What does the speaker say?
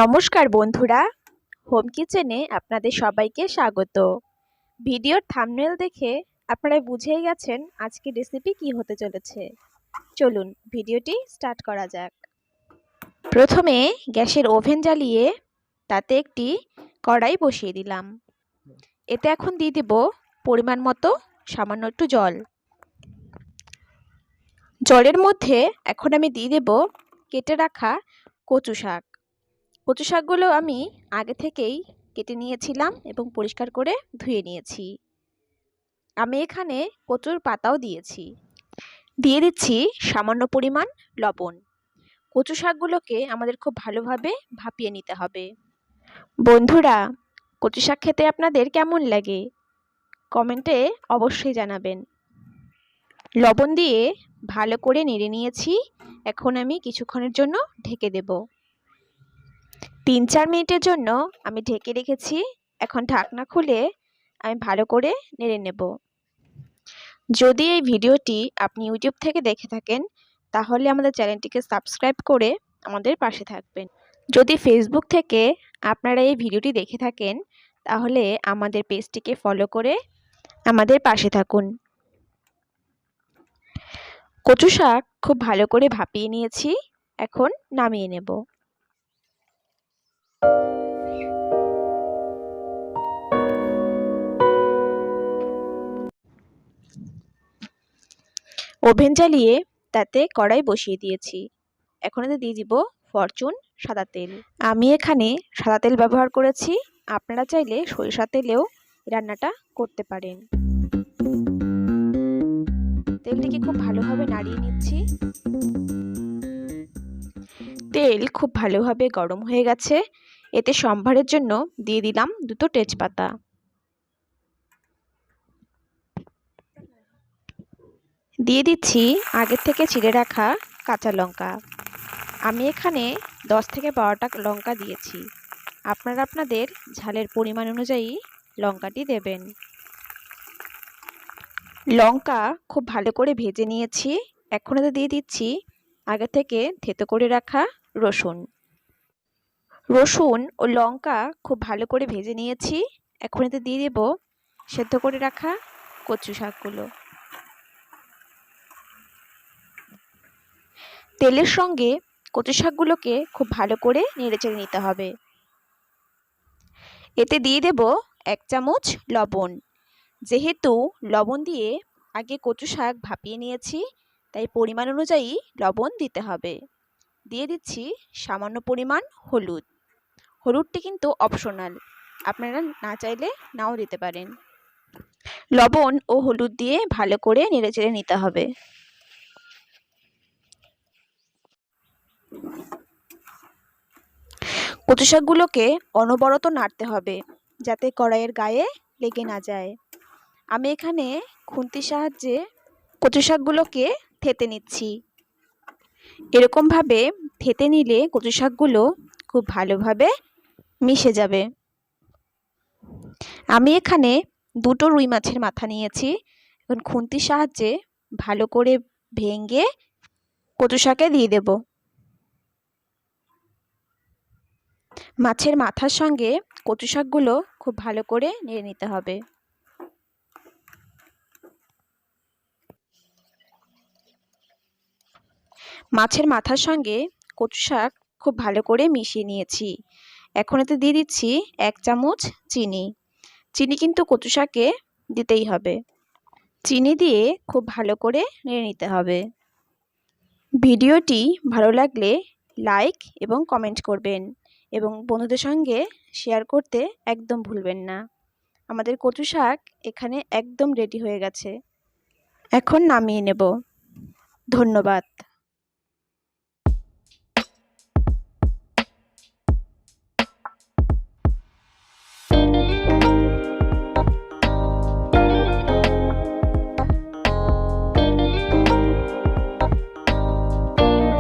নমস্কার বন্ধুরা, হোম কিচেনে আপনাদের সবাইকে স্বাগত। ভিডিওর থাম্বনেল দেখে আপনারা বুঝেই গেছেন আজকের রেসিপি কি হতে চলেছে। চলুন ভিডিওটি স্টার্ট করা যাক। প্রথমে গ্যাসের ওভেন জ্বালিয়ে তাতে একটি কড়াই বসিয়ে দিলাম। এতে এখন দিয়ে দেব পরিমাণ মতো সামান্য একটু জল। জলের মধ্যে এখন আমি দিয়ে দেব কেটে রাখা কচু শাক। কচু শাকগুলো আমি আগে থেকেই কেটে নিয়েছিলাম এবং পরিষ্কার করে ধুয়ে নিয়েছি। আমি এখানে কচুর পাতাও দিয়েছি। দিয়ে দিচ্ছি সামান্য পরিমাণ লবণ। কচু শাকগুলোকে আমাদের খুব ভালোভাবে ভাপিয়ে নিতে হবে। বন্ধুরা, কচু শাক খেতে আপনাদের কেমন লাগে কমেন্টে অবশ্যই জানাবেন। লবণ দিয়ে ভালো করে নেড়ে নিয়েছি। এখন আমি কিছুক্ষণের জন্য ঢেকে দেব। 3-4 মিনিটের জন্য আমি ঢেকে রেখেছি। এখন ঢাকনা খুলে আমি ভালো করে নেড়ে নেব। যদি এই ভিডিওটি আপনি ইউটিউব থেকে দেখে থাকেন তাহলে আমাদের চ্যানেলটিকে সাবস্ক্রাইব করে আমাদের পাশে থাকবেন। যদি ফেসবুক থেকে আপনারা এই ভিডিওটি দেখে থাকেন তাহলে আমাদের পেজটিকে ফলো করে আমাদের পাশে থাকুন। কচু শাক খুব ভালো করে ভাপিয়ে নিয়েছি। এখন নামিয়ে নেব। ওভেন জ্বালিয়ে তাতে কড়াই বসিয়ে দিয়েছি। এখন এতে দিয়ে দিব ফরচুন সাদা তেল। আমি এখানে সাদা তেল ব্যবহার করেছি। আপনারা চাইলে সরিষার তেলেও রান্নাটা করতে পারেন। তেলটিকে খুব ভালোভাবে নাড়িয়ে নিচ্ছি। তেল খুব ভালোভাবে গরম হয়ে গেছে। এতে সম্ভারের জন্য দিয়ে দিলাম 2টো তেজপাতা। দিয়ে দিচ্ছি আগে থেকে চিড়ে রাখা কাঁচা লঙ্কা। আমি এখানে 10 থেকে 12টা লঙ্কা দিয়েছি। আপনারা আপনাদের ঝালের পরিমাণ অনুযায়ী লঙ্কাটি দেবেন। লঙ্কা খুব ভালো করে ভেজে নিয়েছি। এখন এতে দিয়ে দিচ্ছি আগে থেকে থেতো করে রাখা রসুন। রসুন ও লঙ্কা খুব ভালো করে ভেজে নিয়েছি। এখন এতে দিয়ে দেব সেদ্ধ করে রাখা কচু শাকগুলো। তেলের সঙ্গে কচু শাকগুলোকে খুব ভালো করে নেড়েচেড়ে নিতে হবে। এতে দিয়ে দেব 1 চামচ লবণ। যেহেতু লবণ দিয়ে আগে কচু শাক ভাপিয়ে নিয়েছি তাই পরিমাণ অনুযায়ী লবণ দিতে হবে। দিয়ে দিচ্ছি সামান্য পরিমাণ হলুদ। হলুদটি কিন্তু অপশনাল, আপনারা না চাইলে নাও দিতে পারেন। লবণ ও হলুদ দিয়ে ভালো করে নেড়েচেড়ে নিতে হবে। কচু শাকগুলোকে অনবরত নাড়তে হবে যাতে কড়াইয়ের গায়ে লেগে না যায়। আমি এখানে খুন্তির সাহায্যে কচু শাকগুলোকে থেতে নিচ্ছি। এরকমভাবে থেতে নিলে কচু শাকগুলো খুব ভালোভাবে মিশে যাবে। আমি এখানে 2টো রুই মাছের মাথা নিয়েছি। এখন খুন্তির সাহায্যে ভালো করে ভেঙে কচু শাকে দিয়ে দেব। মাছের মাথার সঙ্গে কচু শাকগুলো খুব ভালো করে নেড়ে নিতে হবে। মাছের মাথার সঙ্গে কচু শাক খুব ভালো করে মিশিয়ে নিয়েছি। এখন এতে দিয়ে দিচ্ছি 1 চামচ চিনি। চিনি কিন্তু কচু শাকে দিতেই হবে। চিনি দিয়ে খুব ভালো করে নেড়ে নিতে হবে। ভিডিওটি ভালো লাগলে লাইক এবং কমেন্ট করবেন এবং বন্ধুদের সঙ্গে শেয়ার করতে একদম ভুলবেন না। আমাদের কচু শাক এখানে একদম রেডি হয়ে গেছে। এখন নামিয়ে নেব। ধন্যবাদ।